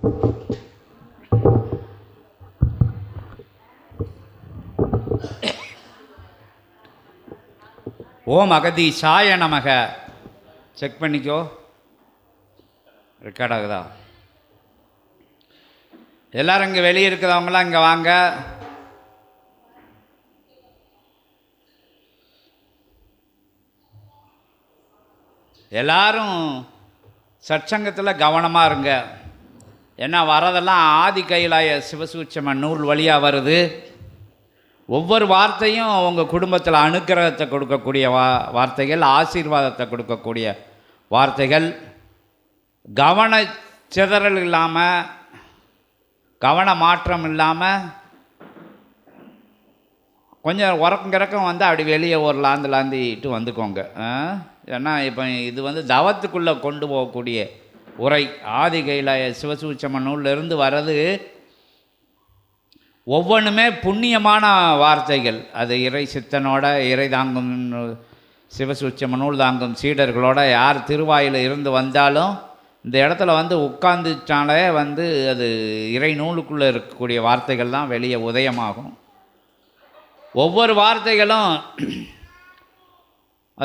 ஓம் அகதீசாய நமக. செக் பண்ணிக்கோ, ரெக்கார்ட் ஆகுதா? எல்லோரும் இங்கே வெளியே இருக்கிறவங்களாம் இங்கே வாங்க. எல்லாரும் சற்சங்கத்தில் கவனமாக இருங்க. ஏன்னா வரதெல்லாம் ஆதி கைலாய சிவசூட்சம நூல் வழியாக வருது. ஒவ்வொரு வார்த்தையும் உங்கள் குடும்பத்தில் அனுக்கிரகத்தை கொடுக்கக்கூடிய வார்த்தைகள், ஆசீர்வாதத்தை கொடுக்கக்கூடிய வார்த்தைகள். கவன சிதறல் இல்லாமல், கவன மாற்றம் இல்லாமல், கொஞ்சம் உறக்கம் வந்து அப்படி வெளியே ஒரு லாந்திட்டு வந்துக்கோங்க. ஏன்னா இப்போ இது தவத்துக்குள்ளே கொண்டு போகக்கூடிய உரை. ஆதி கைலாய சிவசூட்சம நூலிலிருந்து வர்றது ஒவ்வொன்றுமே புண்ணியமான வார்த்தைகள். அது இறை சித்தனோட, இறை தாங்கும் சிவசூட்சம நூல் தாங்கும் சீடர்களோட யார் திருவாயில் இருந்து வந்தாலும் இந்த இடத்துல உட்கார்ந்துட்டாலே அது இறை நூலுக்குள்ளே இருக்கக்கூடிய வார்த்தைகள் தான் வெளியே உதயமாகும். ஒவ்வொரு வார்த்தைகளும்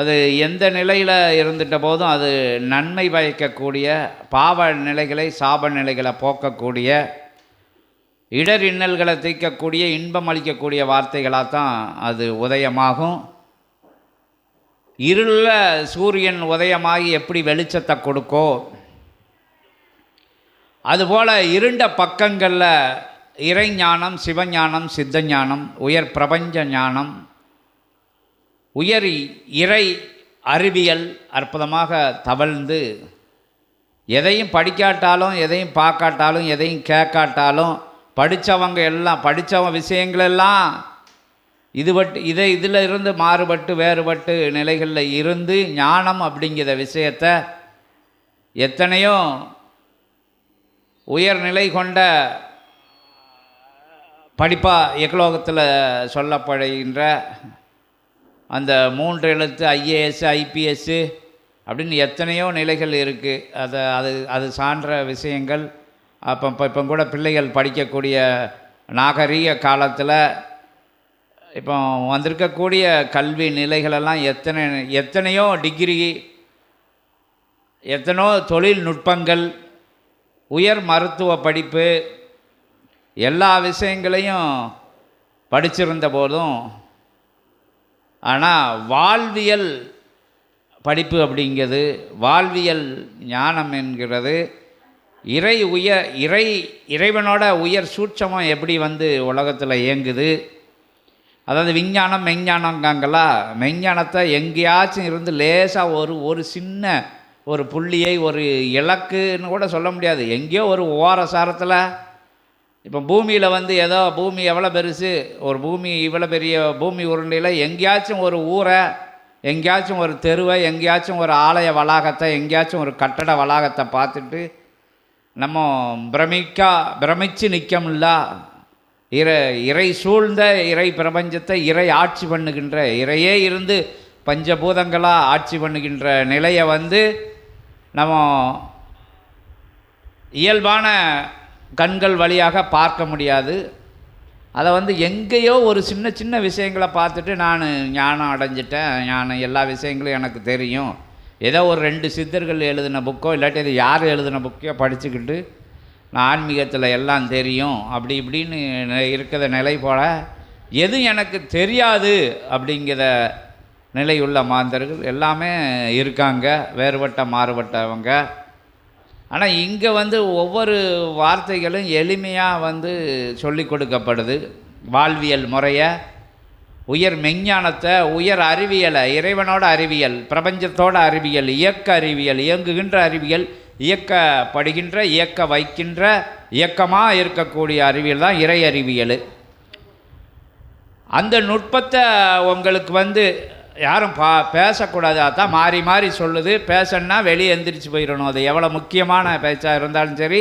அது எந்த நிலையில் இருந்துட்ட போதும் அது நன்மை பயக்கக்கூடிய, பாவ நிலைகளை சாப நிலைகளை போக்கக்கூடிய, இடர் இன்னல்களை தீர்க்கக்கூடிய, இன்பம் அளிக்கக்கூடிய வார்த்தைகளாக தான் அது உதயமாகும். இருளில் சூரியன் உதயமாகி எப்படி வெளிச்சத்தை கொடுக்கோ, அதுபோல் இருண்ட பக்கங்களில் இறைஞானம், சிவஞானம், சித்தஞானம், உயர் பிரபஞ்ச ஞானம், உயர் இறை அறிவியல் அற்புதமாக தவழ்ந்து எதையும் படிக்காட்டாலும், எதையும் பார்க்காட்டாலும், எதையும் கேட்காட்டாலும் படித்தவங்க எல்லாம் படித்தவங்க விஷயங்களெல்லாம் இதில் இருந்து மாறுபட்டு வேறுபட்டு நிலைகளில் இருந்து ஞானம் அப்படிங்கிற விஷயத்தை எத்தனையோ உயர்நிலை கொண்ட படிப்பாக எகலோகத்தில் சொல்லப்படுகின்ற அந்த 3 எழுத்து ஐஏஎஸ், ஐபிஎஸ்ஸு அப்படின்னு எத்தனையோ நிலைகள் இருக்குது. அது சான்ற விஷயங்கள். இப்போ கூட பிள்ளைகள் படிக்கக்கூடிய நாகரீக காலத்தில் இப்போ வந்திருக்கக்கூடிய கல்வி நிலைகளெல்லாம் எத்தனையோ டிகிரி, எத்தனையோ தொழில்நுட்பங்கள், உயர் மருத்துவ படிப்பு, எல்லா விஷயங்களையும் படிச்சிருந்த போதும் ஆனால் வாழ்வியல் படிப்பு அப்படிங்கிறது, வாழ்வியல் ஞானம் என்கிறது, இறைவனோட உயர் சூட்சமம் எப்படி உலகத்தில் இயங்குது. அதாவது விஞ்ஞானம் மெஞ்ஞானங்காங்களா, மெஞ்ஞானத்தை எங்கேயாச்சும் இருந்து லேசாக ஒரு சின்ன ஒரு புள்ளியை, ஒரு இலக்குன்னு கூட சொல்ல முடியாது, எங்கேயோ ஒரு ஓரசாரத்தில். இப்போ பூமியில் ஏதோ பூமி எவ்வளோ பெருசு, ஒரு பூமி இவ்வளோ பெரிய பூமி உருண்டையில் எங்கேயாச்சும் ஒரு ஊரை, எங்கேயாச்சும் ஒரு தெருவை, எங்கேயாச்சும் ஒரு ஆலய வளாகத்தை, எங்கேயாச்சும் ஒரு கட்டட வளாகத்தை பார்த்துட்டு நம்ம பிரமிச்சு நிற்கமில்ல. இறை சூழ்ந்த இறை பிரபஞ்சத்தை இறை ஆட்சி பண்ணுகின்ற, இறையே இருந்து பஞ்சபூதங்களாக ஆட்சி பண்ணுகின்ற நிலையை நம்ம இயல்பான கண்கள் வழியாக பார்க்க முடியாது. அதை எங்கேயோ ஒரு சின்ன சின்ன விஷயங்களை பார்த்துட்டு நான் ஞானம் அடைஞ்சிட்டேன், ஞானம் எல்லா விஷயங்களும் எனக்கு தெரியும், ஏதோ ஒரு 2 சித்தர்கள் எழுதின புக்கோ இல்லாட்டி இது யார் எழுதின புக்கையோ படிச்சுக்கிட்டு நான் ஆன்மீகத்தில் எல்லாம் தெரியும் அப்படி இப்படின்னு இருக்கிற நிலை போல் எது எனக்கு தெரியாது அப்படிங்கிற நிலையுள்ள மாந்தர்கள் எல்லாமே இருக்காங்க, வேறுபட்ட மாறுபட்டவங்க. ஆனால் இங்கே ஒவ்வொரு வார்த்தைகளும் எளிமையாக சொல்லி கொடுக்கப்படுது. வாழ்வியல் முறையை, உயர் மெஞ்ஞானத்தை, உயர் அறிவியலை, இறைவனோட அறிவியல், பிரபஞ்சத்தோட அறிவியல், இயக்க அறிவியல், இயங்குகின்ற அறிவியல், இயக்கப்படுகின்ற, இயக்க வைக்கின்ற, இயக்கமாக இருக்கக்கூடிய அறிவியல் தான் இறை அறிவியல். அந்த நுட்பத்தை உங்களுக்கு யாரும் பேசக்கூடாது. அதான் மாறி மாறி சொல்லுது. பேசணுன்னா வெளியே எந்திரிச்சு போயிடணும். அது எவ்வளோ முக்கியமான பேச்சாக இருந்தாலும் சரி,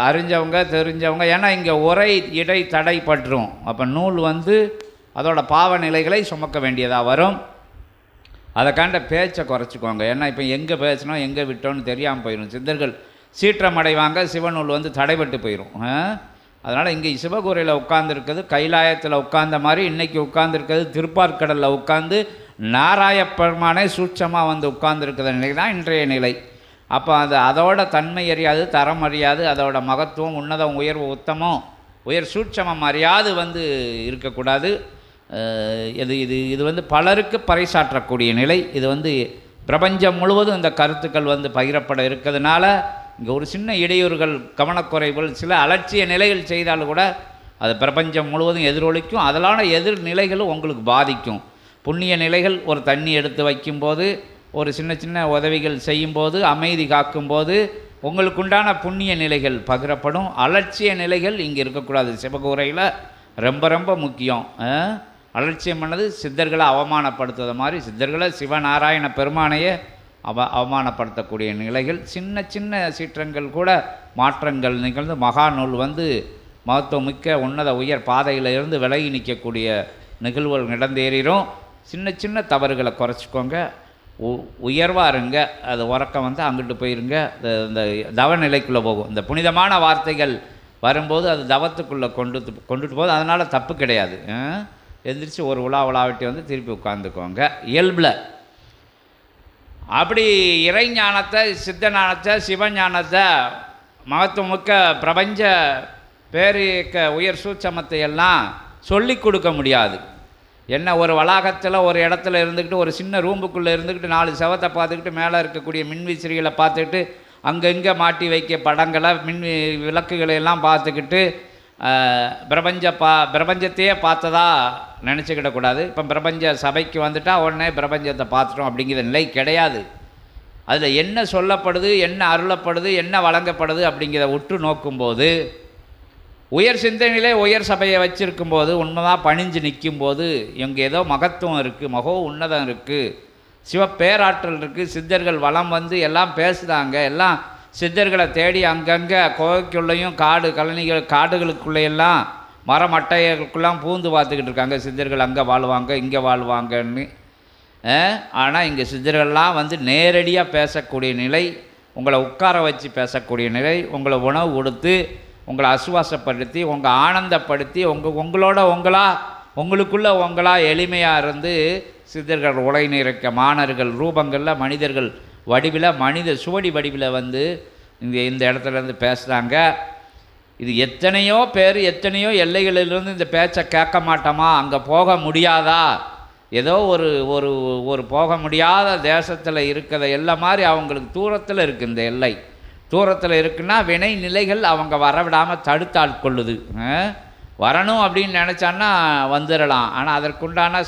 அறிஞ்சவங்க தெரிஞ்சவங்க. ஏன்னா இங்கே உரை இடை தடைப்பட்டுரும். அப்போ நூல் அதோட பாவ நிலைகளை சுமக்க வேண்டியதாக வரும். அதை பேச்சை குறைச்சிக்கோங்க. ஏன்னா இப்போ எங்கே பேசணும் எங்கே விட்டோன்னு தெரியாமல் போயிடும். சித்தர்கள் சீற்றம் அடைவாங்க, சிவநூல் வந்து தடைபட்டு போயிடும். அதனால் இங்கே சிவகோரையில் உட்கார்ந்துருக்குது கைலாயத்தில் உட்கார்ந்த மாதிரி இன்றைக்கி உட்கார்ந்துருக்கிறது திருப்பார்கடலில் உட்கார்ந்து நாராய பெருமானே சூட்சமாக வந்து உட்கார்ந்துருக்கிற நிலை தான் இன்றைய நிலை. அப்போ அதோட தன்மை அறியாது, தரம் அறியாது, அதோட மகத்துவம், உன்னதம், உயர்வு, உத்தமம், உயர் சூட்சமம் அறியாது வந்து இருக்கக்கூடாது. இது வந்து பலருக்கு பறைசாற்றக்கூடிய நிலை. இது வந்து பிரபஞ்சம் முழுவதும் இந்த கருத்துக்கள் வந்து பகிரப்பட இருக்கிறதுனால இங்கே ஒரு சின்ன இடையூறுகள், கவனக்குறைவுகள், சில அலட்சிய நிலைகள் செய்தாலும் கூட அது பிரபஞ்சம் முழுவதும் எதிரொலிக்கும். அதனால எதிர்நிலைகளும் உங்களுக்கு பாதிக்கும். புண்ணிய நிலைகள் ஒரு தண்ணி எடுத்து வைக்கும்போது, ஒரு சின்ன சின்ன உதவிகள் செய்யும்போது, அமைதி காக்கும்போது உங்களுக்குண்டான புண்ணிய நிலைகள் பகிரப்படும். அலட்சிய நிலைகள் இங்கே இருக்கக்கூடாது. சிவகோரையில் ரொம்ப ரொம்ப முக்கியம். அலட்சியம் பண்ணது சித்தர்களை அவமானப்படுத்துகிற மாதிரி, சித்தர்களை சிவநாராயண பெருமானையே அவமானப்படுத்தக்கூடிய நிலைகள், சின்ன சின்ன சீற்றங்கள் கூட மாற்றங்கள் நிகழ்ந்து மகாநூல் வந்து மகத்துவமிக்க உன்னத உயர் பாதையில் இருந்து விலகி நிற்கக்கூடிய நிகழ்வுகள் நடந்தேறிடும். சின்ன சின்ன தவறுகளை குறைச்சிக்கோங்க, உயர்வாக இருங்க. அது உறக்கம் வந்து அங்கிட்டு போயிருங்க, இந்த தவநிலைக்குள்ளே போகும். இந்த புனிதமான வார்த்தைகள் வரும்போது அது தவத்துக்குள்ளே கொண்டுட்டு போகுது. அதனால் தப்பு கிடையாது. எந்திரிச்சு ஒரு உலாவிட்டி வந்து திருப்பி உட்காந்துக்கோங்க இயல்பில். அப்படி இறைஞானத்தை, சித்த ஞானத்தை, சிவஞானத்தை, மகத்துவமிக்க பிரபஞ்ச பேரியக்க உயர் சூட்சமத்தை எல்லாம் சொல்லி கொடுக்க முடியாது. என்ன ஒரு வளாகத்தில் ஒரு இடத்துல இருந்துக்கிட்டு, ஒரு சின்ன ரூமுக்குள்ளே இருந்துக்கிட்டு 4 செவத்தை பார்த்துக்கிட்டு, மேலே இருக்கக்கூடிய மின்விசிறிகளை பார்த்துக்கிட்டு, அங்கங்கே மாட்டி வைக்க படங்களை, விளக்குகளை எல்லாம் பார்த்துக்கிட்டு பிரபஞ்சத்தையே பார்த்ததா நினச்சிக்கிடக்கூடாது. இப்போ பிரபஞ்ச சபைக்கு வந்துட்டால் உடனே பிரபஞ்சத்தை பார்த்துட்டோம் அப்படிங்கிற நிலை கிடையாது. அதில் என்ன சொல்லப்படுது, என்ன அருளப்படுது, என்ன வழங்கப்படுது அப்படிங்கிறத உற்று நோக்கும்போது, உயர் சிந்தனையிலே உயர் சபையை வச்சுருக்கும்போது, உண்மைதான் பணிஞ்சு நிற்கும்போது இங்கே ஏதோ மகத்துவம் இருக்குது, மகோ உன்னதம் இருக்குது, சிவப்பேராற்றல் இருக்குது. சித்தர்கள் வளம் வந்து எல்லாம் பேசுகிறாங்க. எல்லாம் சித்தர்களை தேடி அங்கங்கே கோவைக்குள்ளேயும் காடுகளுக்குள்ளேயெல்லாம் மரமட்டைகளுக்கெல்லாம் பூந்து பார்த்துக்கிட்டு இருக்காங்க. சித்தர்கள் அங்கே வாழ்வாங்க, இங்கே வாழ்வாங்கன்னு. ஆனால் இங்கே சித்தர்கள்லாம் வந்து நேரடியாக பேசக்கூடிய நிலை, உங்களை உட்கார வச்சு பேசக்கூடிய நிலை, உங்களை உணவு கொடுத்து, உங்களை அசுவாசப்படுத்தி, உங்கள் ஆனந்தப்படுத்தி, உங்களுக்குள்ளே உங்களா எளிமையாக இருந்து சித்தர்கள் உலை நிறைக்க மாணர்கள் ரூபங்களில் மனிதர்கள் வடிவில், மனித சுவடி வடிவில் வந்து இந்த இடத்துலேருந்து பேசுகிறாங்க. இது எத்தனையோ பேர் எத்தனையோ எல்லைகளிலிருந்து இந்த பேச்சை கேட்க மாட்டோமா, அங்கே போக முடியாதா, ஏதோ ஒரு போக முடியாத தேசத்தில் இருக்கிற எல்லை மாதிரி அவங்களுக்கு தூரத்தில் இருக்குது. இந்த எல்லை தூரத்தில் இருக்குன்னா வினை நிலைகள் அவங்க வரவிடாமல் தடுத்தாட்கொள்ளுது. வரணும் அப்படின்னு நினச்சான்னா வந்துடலாம். ஆனால் அதற்குண்டான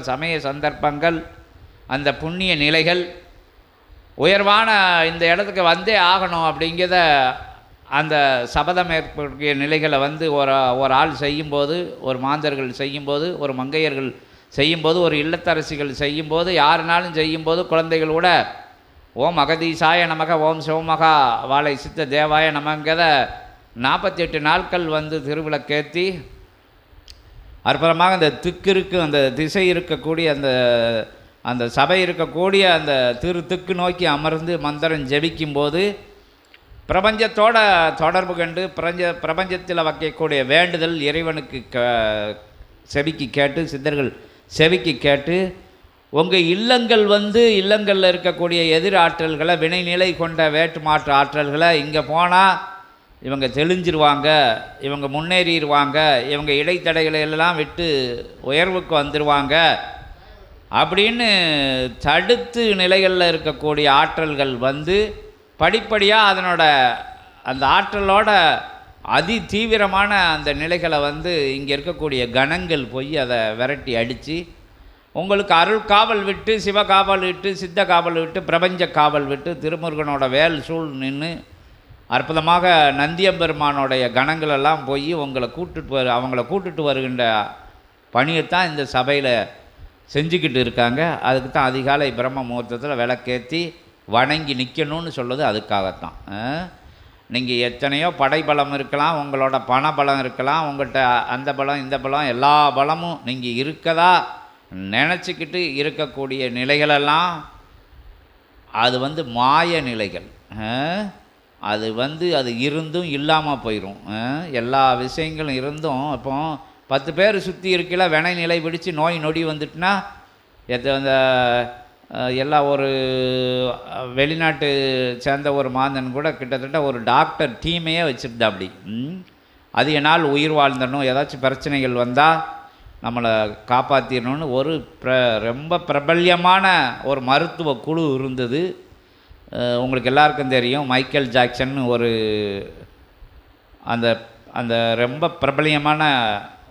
சமய சந்தர்ப்பங்கள், அந்த புண்ணிய நிலைகள், உயர்வான இந்த இடத்துக்கு வந்தே ஆகணும் அப்படிங்கிறத அந்த சபதம் ஏற்படுத்திய நிலைகளை வந்து ஒரு ஆள் செய்யும்போது, ஒரு மாந்தர்கள் செய்யும்போது, ஒரு மங்கையர்கள் செய்யும்போது, ஒரு இல்லத்தரசிகள் செய்யும்போது, யாருனாலும் செய்யும்போது, குழந்தைகள் கூட ஓம் அகதீசாய நமக, ஓம் சிவமகா வாழை சித்த தேவாய நமங்கிறத 48 நாட்கள் வந்து திருவிளக்கேற்றி அற்புதமாக அந்த அந்த திசை இருக்கக்கூடிய அந்த சபை இருக்கக்கூடிய அந்த திக்கு நோக்கி அமர்ந்து மந்திரம் ஜெபிக்கும்போது பிரபஞ்சத்தோட தொடர்பு கண்டு பிரபஞ்சத்தில் வைக்கக்கூடிய வேண்டுதல் இறைவனுக்கு செவிக்கு கேட்டு, சித்தர்கள் செவிக்கு கேட்டு, உங்கள் இல்லங்கள் வந்து இல்லங்களில் இருக்கக்கூடிய எதிர் ஆற்றல்களை, வினைநிலை கொண்ட வேட்டு மாற்று ஆற்றல்களை இங்கே போனால் இவங்க தெளிஞ்சிருவாங்க, இவங்க முன்னேறிடுவாங்க, இவங்க இடைத்தடைகளை எல்லாம் விட்டு உயர்வுக்கு வந்துடுவாங்க அப்படின்னு தடுத்து நிலைகளில் இருக்கக்கூடிய ஆற்றல்கள் வந்து படிப்படியாக அதனோட அந்த ஆற்றலோட அதி தீவிரமான அந்த நிலைகளை வந்து இங்கே இருக்கக்கூடிய கணங்கள் போய் அதை விரட்டி அடித்து உங்களுக்கு அருள் காவல் விட்டு, சிவ காவல் விட்டு, சித்த காவல் விட்டு, பிரபஞ்ச காவல் விட்டு, திருமுருகனோட வேல் சூழ் நின்று அற்புதமாக நந்தியம்பெருமானோடைய கணங்களெல்லாம் போய் அவங்கள கூட்டுட்டு வருகின்ற பணியைத்தான் இந்த சபையில் செஞ்சுக்கிட்டு இருக்காங்க. அதுக்கு தான் அதிகாலை பிரம்ம முகூர்த்தத்தில் விளக்கேற்றி வணங்கி நிற்கணும்னு சொல்லுது. அதுக்காகத்தான். நீங்கள் எத்தனையோ படைபலம் இருக்கலாம், உங்களோட பணபலம் இருக்கலாம், உங்கள்கிட்ட அந்த பலம் இந்த பலம் எல்லா பலமும் நீங்கள் இருக்கதா நினச்சிக்கிட்டு இருக்கக்கூடிய நிலைகளெல்லாம் அது வந்து மாய நிலைகள். அது அது இருந்தும் இல்லாமல் போயிடும். எல்லா விஷயங்களும் இருந்தும் இப்போ 10 பேர் சுற்றி இருக்கல வினை நிலை பிடிச்சு நோய் நொடி வந்துட்டுனா அந்த எல்லா ஒரு வெளிநாட்டு சேர்ந்த ஒரு மாந்தன் கூட கிட்டத்தட்ட ஒரு டாக்டர் டீமையே வச்சுருந்தாப்படி. அது என்னால் உயிர் வாழ்ந்தணும், ஏதாச்சும் பிரச்சனைகள் வந்தால் நம்மளை காப்பாற்றிடணும்னு ஒரு ரொம்ப பிரபல்யமான ஒரு மருத்துவ குழு இருந்தது. உங்களுக்கு எல்லாருக்கும் தெரியும், மைக்கேல் ஜாக்சன் ஒரு அந்த அந்த ரொம்ப பிரபல்யமான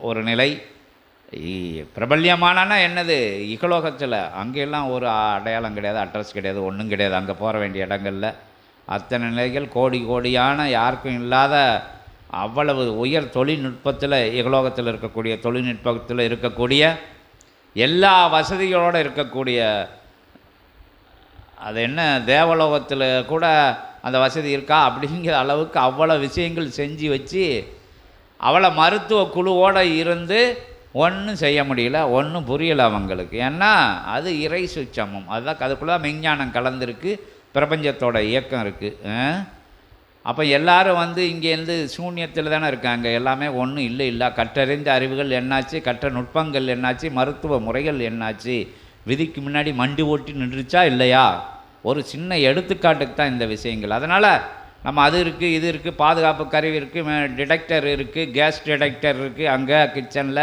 ஒரு நிலை. பிரபல்யமானா என்னது, இகலோகத்தில் அங்கெல்லாம் ஒரு அடையாளம் கிடையாது, அட்ரஸ் கிடையாது, ஒன்றும் கிடையாது. அங்கே போக வேண்டிய இடங்களில் அத்தனை நிலைகள் கோடி கோடியான யாருக்கும் இல்லாத அவ்வளவு உயர் தொழில்நுட்பத்தில் இகலோகத்தில் இருக்கக்கூடிய தொழில்நுட்பத்தில் இருக்கக்கூடிய எல்லா வசதிகளோடு இருக்கக்கூடிய, அது என்ன தேவலோகத்தில் கூட அந்த வசதி இருக்கா அப்படிங்கிற அளவுக்கு அவ்வளோ விஷயங்கள் செஞ்சு வச்சு அவ்வளோ மருத்துவ குழுவோடு இருந்து ஒன்றும் செய்ய முடியல, ஒன்றும் புரியலை அவங்களுக்கு. ஏன்னா அது இறை சுச்சமம், அதுதான் அதுக்குள்ளே மெஞ்ஞானம் கலந்துருக்கு, பிரபஞ்சத்தோட இயக்கம் இருக்குது. அப்போ எல்லோரும் இங்கேருந்து சூன்யத்தில் தானே இருக்காங்க, எல்லாமே ஒன்றும் இல்லை. கற்றறிந்த அறிவுகள் என்னாச்சு, கற்ற நுட்பங்கள் என்னாச்சு, மருத்துவ முறைகள் என்னாச்சு, விதிக்கு முன்னாடி மண்டி ஓட்டி நின்றுச்சா இல்லையா? ஒரு சின்ன எடுத்துக்காட்டுக்கு தான் இந்த விஷயங்கள். அதனால் நம்ம அது இருக்குது, இது இருக்குது, பாதுகாப்பு கருவி இருக்குது, டிடெக்டர் இருக்குது, கேஸ் டிடெக்டர் இருக்குது, அங்கே கிச்சனில்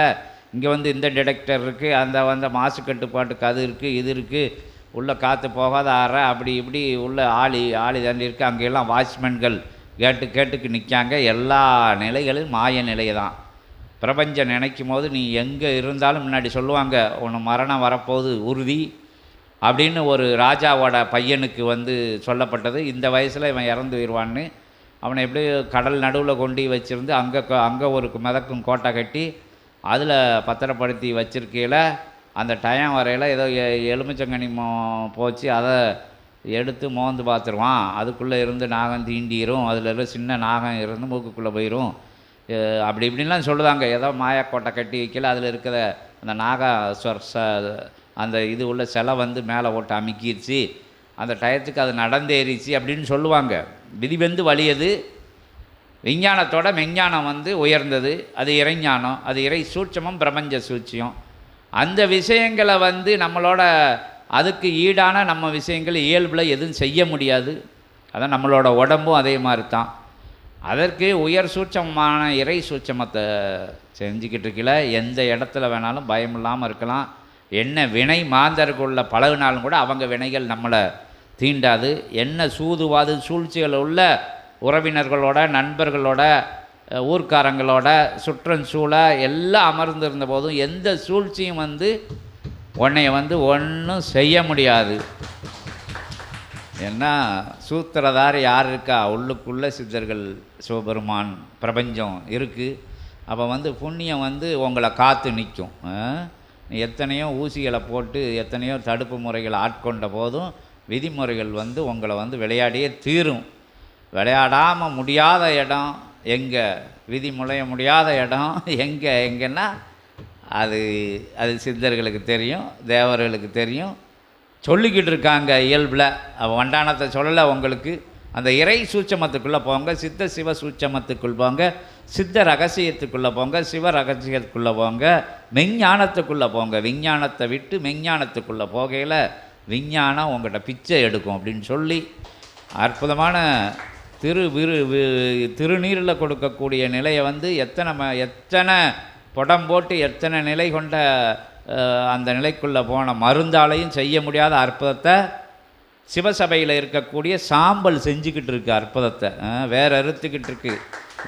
இங்கே இந்த டிடெக்டர் இருக்குது, அந்த மாசு கட்டுப்பாட்டுக்கு அது இருக்குது, இது இருக்குது, உள்ளே காற்று போகாத அறை அப்படி இப்படி உள்ள ஆளி தாண்டி இருக்குது. அங்கெல்லாம் வாட்ச்மேன்கள் கேட்டுக்கு நிற்காங்க. எல்லா நிலைகளும் மாய நிலை தான். பிரபஞ்சம் நினைக்கும் போது நீ எங்கே இருந்தாலும் முன்னாடி சொல்லுவாங்க, உன்னை மரணம் வரப்போகுது உறுதி அப்படின்னு. ஒரு ராஜாவோட பையனுக்கு சொல்லப்பட்டது, இந்த வயசில் இவன் இறந்து போயிடுவான்னு. அவனை எப்படி கடல் நடுவில் கொண்டு வச்சுருந்து அங்கே ஒரு மிதக்கும் கோட்டை கட்டி அதில் பத்திரப்படுத்தி வச்சிருக்கையில் அந்த டைம் வரையில் ஏதோ எலுமிச்சங்கனி போச்சு, அதை எடுத்து மோந்து பார்த்துருவான். அதுக்குள்ளே இருந்து நாகம் தீண்டிரும், அதில் சின்ன நாகம் இருந்து மூக்குக்குள்ளே போயிடும், அப்படி இப்படின்லாம் சொல்லுவாங்க. ஏதோ மாயக்கோட்டை கட்டி வைக்கல, அதில் இருக்கிற அந்த அந்த இது உள்ள சிலை மேலே ஓட்டு அமுக்கிடுச்சு, அந்த டயத்துக்கு அது நடந்தேறிச்சு அப்படின்னு சொல்லுவாங்க. விதி வலியது. விஞ்ஞானத்தோட மெஞ்ஞானம் உயர்ந்தது, அது இறைஞானம், அது இறை சூட்சமம், பிரபஞ்ச சூட்சியம். அந்த விஷயங்களை நம்மளோட அதுக்கு ஈடான நம்ம விஷயங்கள் இயல்பில் எதுவும் செய்ய முடியாது. அதான் நம்மளோட உடம்பும் அதே மாதிரி தான். அதற்கு உயர் சூட்சமான இறை சூட்சமத்தை செஞ்சுக்கிட்டு இருக்கல, எந்த இடத்துல வேணாலும் பயம் இல்லாமல் இருக்கலாம். என்ன வினை மாந்தருக்குள்ள பழகினாலும் கூட அவங்க வினைகள் நம்மளை தீண்டாது. என்ன சூதுவாது சூழ்ச்சிகள் உள்ள உறவினர்களோட, நண்பர்களோட, ஊர்க்காரங்களோட, சுற்றஞ்சூழ எல்லாம் அமர்ந்திருந்த போதும் எந்த சூழ்ச்சியும் உன்னைய ஒன்றும் செய்ய முடியாது. ஏன்னா சூத்திரதார் யார் இருக்கா? உள்ளுக்குள்ளே சித்தர்கள், சிவபெருமான், பிரபஞ்சம் இருக்குது. அப்போ புண்ணியம் உங்களை காத்து நிற்கும். எத்தனையோ ஊசிகளை போட்டு எத்தனையோ தடுப்பு முறைகளை ஆட்கொண்ட போதும் விதிமுறைகள் உங்களை விளையாடியே தீரும். விளையாடாமல் முடியாத இடம் எங்கே, விதி முளைய முடியாத இடம் எங்கன்னா அது சித்தர்களுக்கு தெரியும், தேவர்களுக்கு தெரியும். சொல்லிக்கிட்டு இருக்காங்க இயல்பில். வண்டானத்தை சொல்லலை உங்களுக்கு. அந்த இறை சூட்சமத்துக்குள்ளே போங்க, சித்த சிவ சூட்சமத்துக்குள் போங்க, சித்த ரகசியத்துக்குள்ளே போங்க, சிவ ரகசியத்துக்குள்ளே போங்க, மெஞ்ஞானத்துக்குள்ளே போங்க. விஞ்ஞானத்தை விட்டு மெஞ்ஞானத்துக்குள்ளே போகையில் விஞ்ஞானம் உங்கள்கிட்ட பிச்சை எடுக்கும் அப்படின்னு சொல்லி அற்புதமான திருநீரில் கொடுக்கக்கூடிய நிலையை எத்தனை படம் போட்டு எத்தனை நிலை கொண்ட அந்த நிலைக்குள்ளே போன மருந்தாலையும் செய்ய முடியாத அற்புதத்தை சிவசபையில் இருக்கக்கூடிய சாம்பல் செஞ்சுக்கிட்டு இருக்கு. அற்புதத்தை வேறு அறுத்துக்கிட்டு இருக்கு,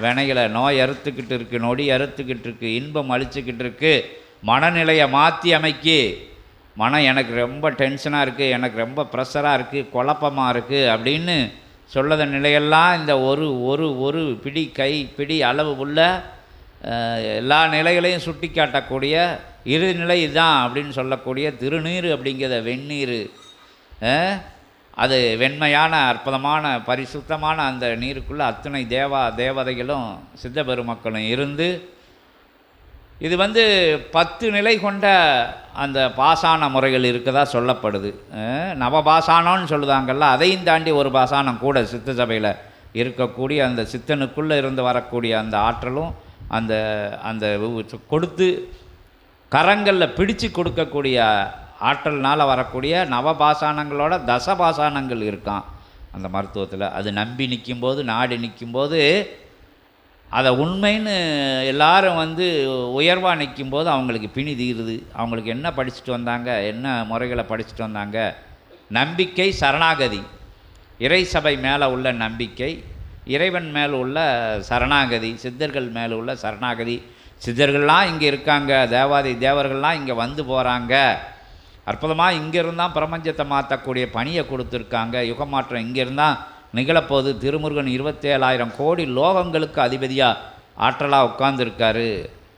வினைகளை நோய் அறுத்துக்கிட்டு இருக்குது, நொடி அறுத்துக்கிட்டு இருக்குது, இன்பம் அழிச்சுக்கிட்டு இருக்குது. மனநிலையை மாற்றி அமைக்கி, மனம் எனக்கு ரொம்ப டென்ஷனாக இருக்குது, எனக்கு ரொம்ப ப்ரெஷராக இருக்குது, குழப்பமாக இருக்குது அப்படின்னு சொல்லத நிலையெல்லாம் இந்த ஒரு பிடி கை பிடி அளவு உள்ள எல்லா நிலைகளையும் சுட்டி காட்டக்கூடிய இருநிலை தான் அப்படின்னு சொல்லக்கூடிய திருநீர் அப்படிங்கிற வெந்நீர். அது வெண்மையான அற்புதமான பரிசுத்தமான அந்த நீருக்குள்ளே அத்தனை தேவதைகளும் சித்த பெருமக்களும் இருந்து இது 10 நிலை கொண்ட அந்த பாசான முறைகள் இருக்கதா சொல்லப்படுது. நவபாசானம்னு சொல்லுதாங்கல்ல, அதையும் தாண்டி ஒரு பாசானம் கூட சித்த சபையில் இருக்கக்கூடிய அந்த சித்தனுக்குள்ளே இருந்து வரக்கூடிய அந்த ஆற்றலும் அந்த அந்த கொடுத்து கரங்களில் பிடிச்சு கொடுக்கக்கூடிய ஆற்றல்னால் வரக்கூடிய நவபாசானங்களோட தசபாசானங்கள் இருக்கான் அந்த மருத்துவத்தில். அது நம்பி நிற்கும்போது, நாடி நிற்கும்போது, அதை உண்மைன்னு எல்லாரும் வந்து உயர்வாக நிற்கும்போது அவங்களுக்கு பிணி தீருது. அவங்களுக்கு என்ன படிச்சுட்டு வந்தாங்க, என்ன முறைகளை படிச்சுட்டு வந்தாங்க? நம்பிக்கை, சரணாகதி, இறை சபை மேலே உள்ள நம்பிக்கை, இறைவன் மேல் உள்ள சரணாகதி, சித்தர்கள் மேல் உள்ள சரணாகதி. சித்தர்கள்லாம் இங்கே இருக்காங்க, தேவாதி தேவர்கள்லாம் இங்கே வந்து போகிறாங்க, அற்புதமாக இங்கே இருந்தால் பிரபஞ்சத்தை மாற்றக்கூடிய பணியை கொடுத்துருக்காங்க. யுகமாற்றம் இங்கே இருந்தால் நிகழப்போது. திருமுருகன் 27,000 கோடி லோகங்களுக்கு அதிபதியாக ஆற்றலாக உட்கார்ந்துருக்காரு.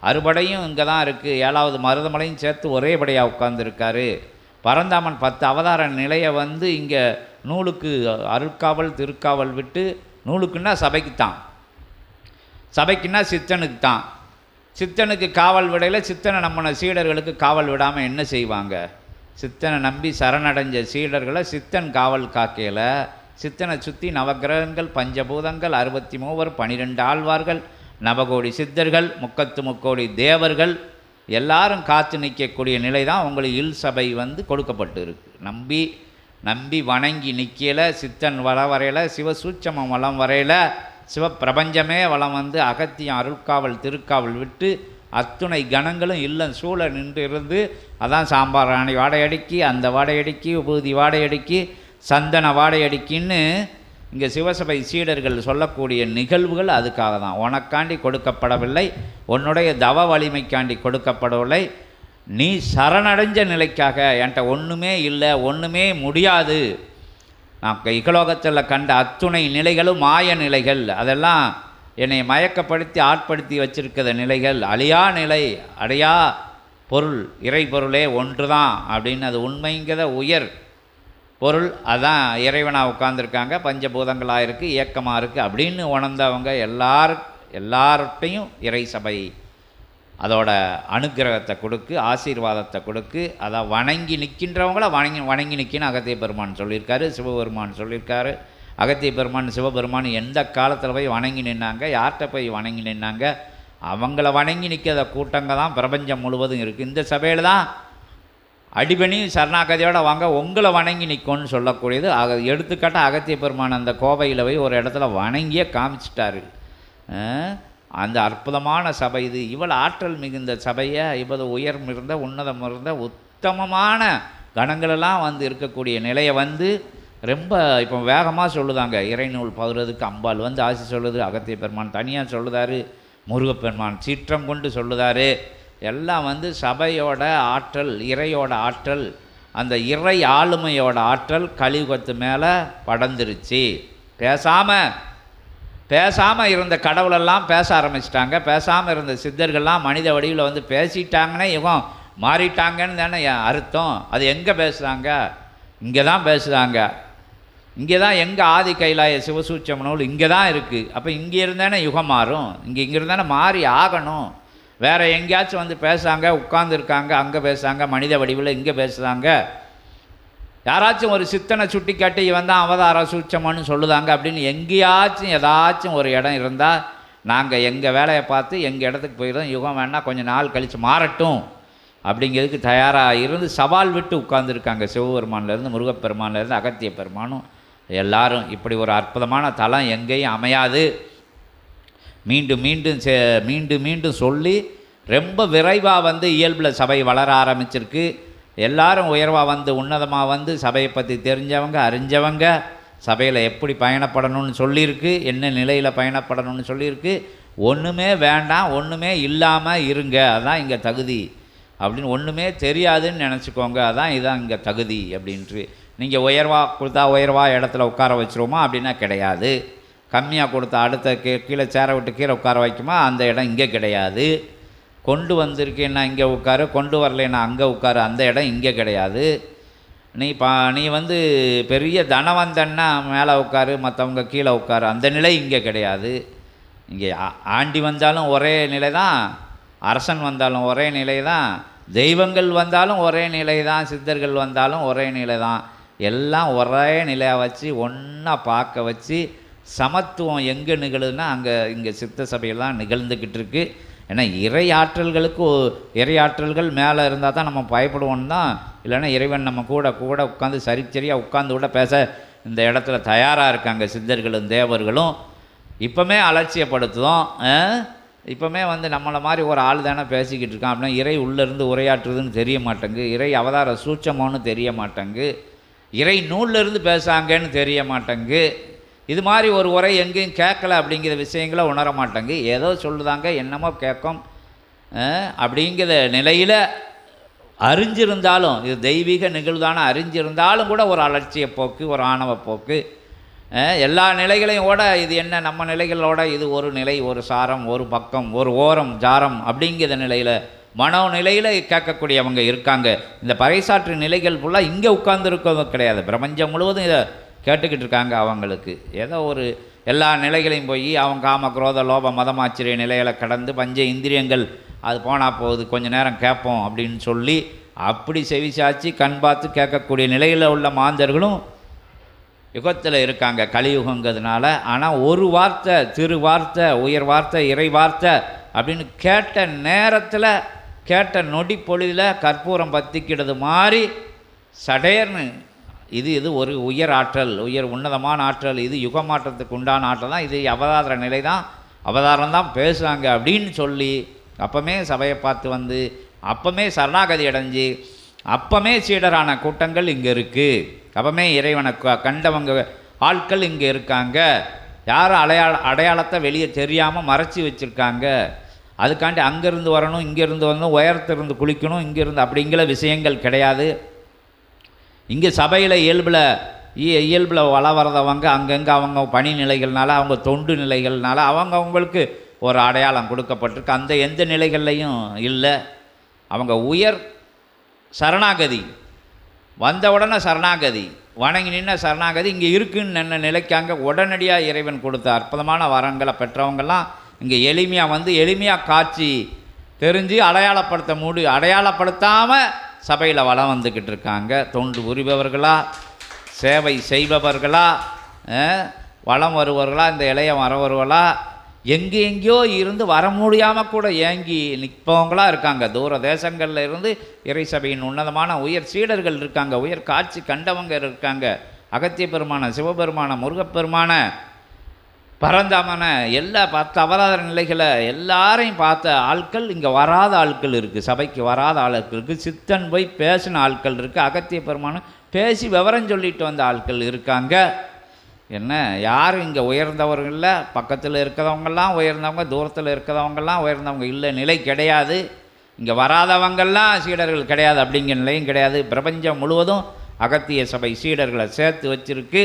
அறுபடையும் இங்கே தான் இருக்குது. 7வது மருதமலையும் சேர்த்து ஒரே படையாக உட்கார்ந்துருக்காரு. பரந்தாமன் 10 அவதார நிலையை வந்து இங்கே நூலுக்கு அருட்காவல் திருக்காவல் விட்டு, நூலுக்குன்னா சபைக்குத்தான், சபைக்குன்னா சித்தனுக்கு தான். சித்தனுக்கு காவல் விடையில் சித்தனை நம்மளை சீடர்களுக்கு காவல் விடாமல் என்ன செய்வாங்க? சித்தனை நம்பி சரணடைஞ்ச சீடர்களை சித்தன் காவல் காக்கையில் சித்தனை சுற்றி நவகிரகங்கள், பஞ்சபூதங்கள், 63 12 ஆழ்வார்கள், நவகோடி சித்தர்கள், 33 தேவர்கள் எல்லாரும் காத்து நிற்கக்கூடிய நிலை தான் உங்களுக்கு இல் சபை வந்து கொடுக்கப்பட்டு இருக்கு. நம்பி வணங்கி நிற்கல சித்தன் வரையில், சிவசூட்சமம் வளம் வரையில், சிவப்பிரபஞ்சமே வளம் வந்து அகத்தியம் அருட்காவல் திருக்காவல் விட்டு அத்துணை கணங்களும் இல்லம் சூழ நின்று இருந்து, அதான் சாம்பாராணி வாடையடிக்கி, அந்த வாடையடிக்கி, உபூதி வாடையடிக்கி, சந்தன வாடையடிக்கின்னு இங்கே சிவசபை சீடர்கள் சொல்லக்கூடிய நிகழ்வுகள் அதுக்காக தான். உனக்காண்டி கொடுக்கப்படவில்லை, உன்னுடைய தவ வலிமைக்காண்டி கொடுக்கப்படவில்லை. நீ சரணடைஞ்ச நிலைக்காக. என்கிட்ட ஒன்றுமே இல்லை, ஒன்றுமே முடியாது, நான் இகலோகத்தில் கண்ட அத்துணை நிலைகளும் மாய நிலைகள், அதெல்லாம் என்னை மயக்கப்படுத்தி ஆட்படுத்தி வச்சிருக்கிற நிலைகள், அழியா நிலை, அடையா பொருள், இறை பொருளே ஒன்று தான் அப்படின்னு, அது உண்மைங்கிற உயர் பொருள், அதான் இறைவனாக உட்கார்ந்துருக்காங்க, பஞ்சபூதங்களாக இருக்குது, இயக்கமாக இருக்குது அப்படின்னு உணர்ந்தவங்க எல்லார்ட்டையும் இறை சபை அதோட அனுக்கிரகத்தை கொடுக்கு, ஆசீர்வாதத்தை கொடுக்கு. அதை வணங்கி நிற்கின்றவங்கள வணங்கி நிற்கின்னு அகத்திய பெருமான் சொல்லியிருக்காரு, சிவபெருமான் சொல்லியிருக்காரு. அகத்திய பெருமான் சிவபெருமான் எந்த காலத்தில் போய் வணங்கி நின்னாங்க, யார்கிட்ட போய் வணங்கி நின்னாங்க? அவங்கள வணங்கி நிற்கிற கூட்டங்க தான் பிரபஞ்சம் முழுவதும் இருக்குது. இந்த சபையில் தான் அடிபணி சரணாகதியோடு வாங்க உங்களை வணங்கி நிற்கும்னு சொல்லக்கூடியது. எடுத்துக்காட்டாக அகத்திய பெருமான் அந்த கோவையில் போய் ஒரு இடத்துல வணங்கியே காமிச்சிட்டாரு. அந்த அற்புதமான சபை இது. இவ்வளோ ஆற்றல் மிகுந்த சபையை, இவ்வளோ உயர்ம் இருந்த உன்னதம் இருந்த உத்தமமான கணங்களெல்லாம் வந்து இருக்கக்கூடிய நிலையை வந்து ரொம்ப இப்போ வேகமாக சொல்லுதாங்க. இறைநூல் பகுறதுக்கு அம்பாள் வந்து ஆசி சொல்லுது, அகத்திய பெருமான் தனியாக சொல்லுதாரு, முருகப்பெருமான் சீற்றம் கொண்டு சொல்லுதாரு. எல்லாம் வந்து சபையோட ஆற்றல், இறையோட ஆற்றல், அந்த இறை ஆளுமையோட ஆற்றல் கலியுகத்து மேலே படர்ந்துருச்சு. பேசாமல் இருந்த கடவுளெல்லாம் பேச ஆரம்பிச்சிட்டாங்க. பேசாமல் இருந்த சித்தர்கள்லாம் மனித வடிவில் வந்து பேசிட்டாங்கன்னா இவன் மாறிட்டாங்கன்னு தானே அர்த்தம். அது எங்கே பேசுகிறாங்க? இங்கே தான் பேசுகிறாங்க. இங்கே தான் எங்கள் ஆதி கைலாய சிவசூட்சம நூல் இங்கே தான் இருக்குது. அப்போ இங்கே இருந்தானே யுகம் மாறும், இங்கே இருந்தானே மாறி ஆகணும். வேறு எங்கேயாச்சும் வந்து பேசுகிறாங்க, உட்கார்ந்துருக்காங்க, அங்கே பேசுகிறாங்க, மனித வடிவில் இங்கே பேசுகிறாங்க. யாராச்சும் ஒரு சித்தனை சுட்டி காட்டி இவன் தான் அவதார சூட்சமன்னு சொல்லுதாங்க அப்படின்னு எங்கேயாச்சும் ஏதாச்சும் ஒரு இடம் இருந்தால் நாங்கள் எங்கள் வேலையை பார்த்து எங்கள் இடத்துக்கு போயிடும். யுகம் வேணால் கொஞ்சம் நாள் கழித்து மாறட்டும் அப்படிங்கிறதுக்கு தயாராக இருந்து சவால் விட்டு உட்கார்ந்துருக்காங்க. சிவபெருமான்லேருந்து முருகப்பெருமான்லேருந்து அகத்திய பெருமானும் எல்லாரும். இப்படி ஒரு அற்புதமான தலம் எங்கேயும் அமையாது. மீண்டும் மீண்டும் சொல்லி ரொம்ப விரைவாக வந்து இயல்பில் சபை வளர ஆரம்பிச்சிருக்கு. எல்லாரும் உயர்வாக வந்து உன்னதமாக வந்து சபையை பற்றி தெரிஞ்சவங்க, அறிஞ்சவங்க, சபையில் எப்படி பயணப்படணும்னு சொல்லியிருக்கு, என்ன நிலையில் பயணப்படணும்னு சொல்லியிருக்கு. ஒன்றுமே வேண்டாம், ஒன்றுமே இல்லாமல் இருங்க, அதுதான் இங்கே தகுதி அப்படின்னு. ஒன்றுமே தெரியாதுன்னு நினச்சிக்கோங்க, அதான் இதுதான் இங்கே தகுதி அப்படின்ட்டு. நீங்கள் உயர்வாக கொடுத்தா உயர்வாக இடத்துல உட்கார வச்சுருவோமா அப்படின்னா கிடையாது. கம்மியாக கொடுத்தா அடுத்த கீழே சேரை விட்டு கீழே உட்கார வைக்குமா, அந்த இடம் இங்கே கிடையாது. கொண்டு வந்திருக்கேன்னா இங்கே உட்காரு, கொண்டு வரலைன்னா அங்கே உட்காரு, அந்த இடம் இங்கே கிடையாது. நீ வந்து பெரிய தனவந்தன்னா மேலே உட்காரு, மற்றவங்க கீழே உட்காரு, அந்த நிலை இங்கே கிடையாது. இங்கே ஆண்டி வந்தாலும் ஒரே நிலை தான், அரசன் வந்தாலும் ஒரே நிலை தான், தெய்வங்கள் வந்தாலும் ஒரே நிலை தான், சித்தர்கள் வந்தாலும் ஒரே நிலை தான். எல்லாம் ஒரே நிலையாக வச்சு ஒன்றா பார்க்க வச்சு சமத்துவம் எங்கே நிகழுதுன்னா இங்கே சித்த சபையெல்லாம் நிகழ்ந்துக்கிட்டு இருக்கு. ஏன்னா இறையாற்றல்கள் மேலே இருந்தால் தான் நம்ம பயப்படுவோம் தான். இல்லைன்னா இறைவன் நம்ம கூட கூட உட்காந்து சரியாக உட்காந்து கூட பேச இந்த இடத்துல தயாராக இருக்காங்க சித்தர்களும் தேவர்களும். இப்போமே அலட்சியப்படுத்துதோம். இப்போமே நம்மளை மாதிரி ஒரு ஆள் தானே பேசிக்கிட்டு இருக்கான் அப்படின்னா இறை உள்ளேருந்து உரையாற்றுறதுன்னு தெரிய மாட்டேங்கு, இறை அவதார சூட்சமோன்னு தெரிய மாட்டேங்கு, இறை நூல்லேருந்து பேசுகிறாங்கன்னு தெரிய மாட்டேங்கு. இது மாதிரி ஒரு உரை எங்கேயும் கேட்கல அப்படிங்கிற விஷயங்களை உணர மாட்டேங்கு. ஏதோ சொல்லுதாங்க, என்னமோ கேட்கும் அப்படிங்கிற நிலையில் அறிஞ்சிருந்தாலும், இது தெய்வீக நிகழ்வுதான அறிஞ்சிருந்தாலும் கூட ஒரு அலட்சிய போக்கு, ஒரு ஆணவ போக்கு, எல்லா நிலைகளையும் ஓட இது என்ன நம்ம நிலைகளோட இது ஒரு நிலை, ஒரு சாரம், ஒரு பக்கம், ஒரு ஓரம் ஜாரம் அப்படிங்கிற நிலையில் மனோ நிலையில் கேட்கக்கூடியவங்க இருக்காங்க. இந்த பறைசாற்று நிலைகள் ஃபுல்லாக இங்கே உட்கார்ந்துருக்கிறது கிடையாது, பிரபஞ்சம் முழுவதும் இதை கேட்டுக்கிட்டு இருக்காங்க. அவங்களுக்கு ஏதோ ஒரு எல்லா நிலைகளையும் போய் அவங்க காம குரோத லோப மதமாச்சரிய நிலைகளை கடந்து பஞ்ச இந்திரியங்கள் அது போனால் போகுது, கொஞ்சம் நேரம் கேட்போம் அப்படின்னு சொல்லி அப்படி செவிசாச்சு கண் பார்த்து கேட்கக்கூடிய நிலையில் உள்ள மாந்தர்களும் யுகத்தில் இருக்காங்க, கலியுகங்கிறதுனால. ஆனால் ஒரு வார்த்தை, திரு வார்த்தை, உயர் வார்த்தை, இறை வார்த்தை அப்படின்னு கேட்ட நேரத்தில், கேட்ட நொடி பொழுதில் கற்பூரம் பற்றிக்கிறது மாதிரி சடேர்னு இது ஒரு உயர் ஆற்றல், உயர் உன்னதமான ஆற்றல், இது யுக மாற்றத்துக்கு உண்டான ஆற்றல் தான், இது அவதார நிலை தான், அவதாரம் தான் பேசுகிறாங்க அப்படின்னு சொல்லி அப்போமே சபையை பார்த்து அப்போமே சரணாகதி அடைஞ்சு அப்போமே சீடரான கூட்டங்கள் இங்கே இருக்குது. அப்போமே இறைவனை கண்டவங்க ஆட்கள் இங்கே இருக்காங்க. யாரும் அடையாளத்தை வெளியே தெரியாமல் மறைச்சி வச்சுருக்காங்க. அதுக்காண்டி அங்கேருந்து வரணும், இங்கேருந்து வரணும், உயரத்திலிருந்து குளிக்கணும், இங்கேருந்து அப்படிங்கிற விஷயங்கள் கிடையாது. இங்கே சபையில் இயல்பில் வளர்றதவங்க அங்கங்கே அவங்க பணி நிலைகள்னால, அவங்க தொண்டு நிலைகள்னால அவங்களுக்கு ஒரு அடையாளம் கொடுக்கப்பட்டிருக்கு. அந்த எந்த நிலைகள்லையும் இல்லை. அவங்க உயர் சரணாகதி, வந்த உடனே சரணாகதி, வணங்கி நின்ன சரணாகதி இங்கே இருக்குன்னு நின்ன நிலைக்காங்க உடனடியாக இறைவன் கொடுத்த அற்புதமான வரங்களை பெற்றவங்கெல்லாம் இங்கே எளிமையாக எளிமையாக காட்சி தெரிஞ்சு அடையாளப்படுத்தாமல் சபையில் வளம் வந்துக்கிட்டு இருக்காங்க. தொண்டு புரிபவர்களா, சேவை செய்பவர்களா, வளம் வருவர்களா, இந்த இளைய வரவர்களா, எங்கேயோ இருந்து வர முடியாமல் கூட ஏங்கி நிற்பவங்களாக இருக்காங்க. தூர தேசங்களில் இருந்து இறை சபையின் உன்னதமான உயர் சீடர்கள் இருக்காங்க, உயர் காட்சி கண்டவங்க இருக்காங்க. அகத்திய பெருமான, சிவபெருமான, முருகப்பெருமான, பரந்தாமன எல்லா 10 அவதார நிலைகளை எல்லாரையும் பார்த்த ஆட்கள் இங்கே வராத ஆட்கள் இருக்குது, சபைக்கு வராத ஆட்கள் இருக்குது. சித்தன் போய் பேசின ஆட்கள் இருக்குது, அகத்திய பெருமான பேசி விவரம் சொல்லிட்டு வந்த ஆட்கள் இருக்காங்க. என்ன யாரும் இங்கே உயர்ந்தவர்களில் பக்கத்தில் இருக்கிறவங்கெல்லாம் உயர்ந்தவங்க, தூரத்தில் இருக்கிறவங்கெல்லாம் உயர்ந்தவங்க இல்லை, நிலை கிடையாது. இங்கே வராதவங்கெல்லாம் சீடர்கள் கிடையாது அப்படிங்கிற நிலையும் கிடையாது. பிரபஞ்சம் முழுவதும் அகத்திய சபை சீடர்களை சேர்த்து வச்சுருக்கு.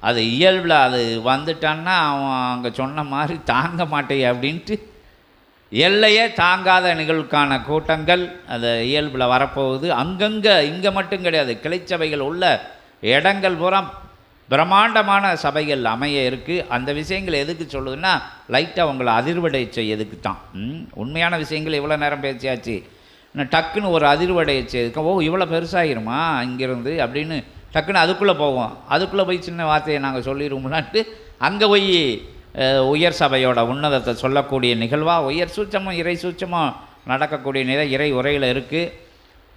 அது இயல்பில் அது வந்துட்டான்னா அவன் அங்கே சொன்ன மாதிரி தாங்க மாட்டேன் அப்படின்ட்டு எல்லையே தாங்காத நிகழ்வுக்கான கூட்டங்கள் அது இயல்பில் வரப்போகுது. அங்கங்கே இங்கே மட்டும் கிடையாது, கிளைச்சபைகள் உள்ள இடங்கள் பூரா பிரம்மாண்டமான சபைகள் அமைய இருக்குது. அந்த விஷயங்கள் எதுக்கு சொல்லுதுன்னா லைட்டாக உங்களை அதிர்வடை செய்யதுக்கு தான். உண்மையான விஷயங்கள் இவ்வளோ நேரம் பேசியாச்சு, இன்னும் டக்குன்னு ஒரு அதிர்வடை செய்யுதுக்கு, ஓ இவ்வளோ பெருசாகிருமா இங்கேருந்து அப்படின்னு டக்குன்னு அதுக்குள்ளே போவோம். அதுக்குள்ளே போய் சின்ன வார்த்தையை நாங்கள் சொல்லிடுவோம்னாட்டு அங்கே போய் உயர் சபையோட உன்னதத்தை சொல்லக்கூடிய நிகழ்வாக உயர் சூட்சமும் இறை சூட்சமும் நடக்கக்கூடிய நிலை இறை உரையில் இருக்குது.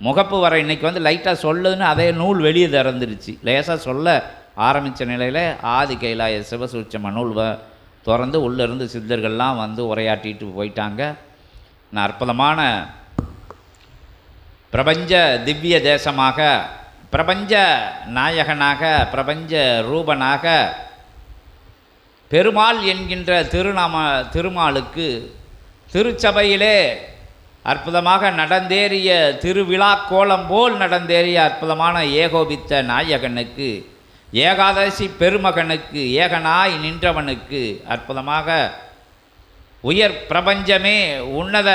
முகப்பு வர இன்றைக்கி லைட்டாக சொல்லுதுன்னு அதே நூல் வெளியே திறந்துருச்சு. லேசாக சொல்ல ஆரம்பித்த நிலையில் ஆதி கைலாய சிவசூட்சம நூல் திறந்து உள்ளேருந்து சித்தர்கள்லாம் உரையாற்றிட்டு போயிட்டாங்க. நான் அற்புதமான பிரபஞ்ச திவ்ய தேசமாக, பிரபஞ்ச நாயகனாக, பிரபஞ்ச ரூபனாக பெருமாள் என்கின்ற திருமாலுக்கு திருச்சபையிலே அற்புதமாக நடந்தேறிய திருவிழா கோலம் போல் நடந்தேறிய அற்புதமான ஏகோபித்த நாயகனுக்கு, ஏகாதசி பெருமகனுக்கு, ஏகனாய் நின்றவனுக்கு அற்புதமாக உயர் பிரபஞ்சமே உன்னத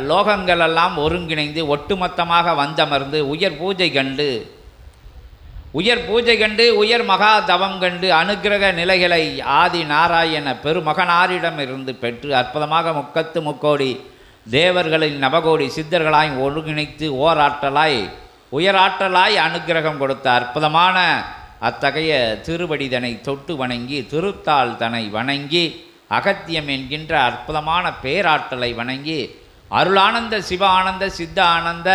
லோகங்களெல்லாம் ஒருங்கிணைந்து ஒட்டுமொத்தமாக வந்தமர்ந்து உயர் பூஜை கண்டு உயர் மகா தவம் கண்டு அனுக்கிரக நிலைகளை ஆதி நாராயண பெருமகனாரிடம் இருந்து பெற்று அற்புதமாக முக்கோடி தேவர்களின் நவகோடி சித்தர்களாய் ஒருங்கிணைத்து ஓராற்றலாய் உயராற்றலாய் அனுக்கிரகம் கொடுத்த அற்புதமான அத்தகைய திருவடிதனை தொட்டு வணங்கி திருத்தாள் தனை வணங்கி அகத்தியம் என்கின்ற அற்புதமான பேராற்றலை வணங்கி அருளானந்த சிவ ஆனந்த சித்த ஆனந்த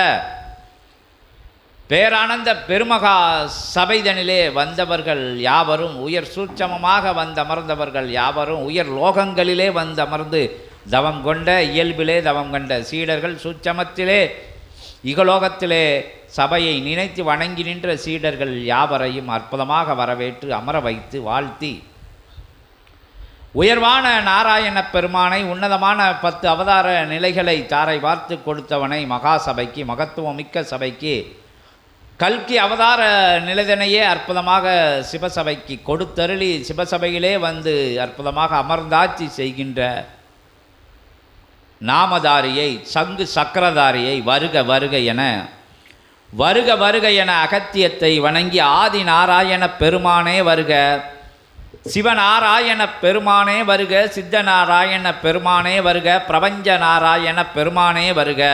பேரானந்த பெருமகா சபைதனிலே வந்தவர்கள் யாவரும் உயர் சூட்சமமாக வந்தமர்ந்தவர்கள் யாவரும் உயர் லோகங்களிலே வந்தமர்ந்து தவம் கொண்ட இயல்பிலே தவம் கொண்ட சீடர்கள் சூட்சமத்திலே இகலோகத்திலே சபையை நினைத்து வணங்கி நின்ற சீடர்கள் யாவரையும் அற்புதமாக வரவேற்று அமர வைத்து வாழ்த்தி உயர்வான நாராயண பெருமானை உன்னதமான 10 அவதார நிலைகளை தாரை வார்த்து கொடுத்தவனை மகாசபைக்கு மகத்துவமிக்க சபைக்கு கல்கி அவதார நிலைதனையே அற்புதமாக சிவசபைக்கு கொடுத்தருளி சிவசபையிலே வந்து அற்புதமாக அமர்ந்தாட்சி செய்கின்ற நாமதாரியை சங்கு சக்கரதாரியை வருக வருக என வருக வருக என அகத்தியத்தை வணங்கி ஆதி நாராயண பெருமானே வருக, சிவநாராயண பெருமானே வருக, சித்த நாராயண பெருமானே வருக, பிரபஞ்ச நாராயண பெருமானே வருக.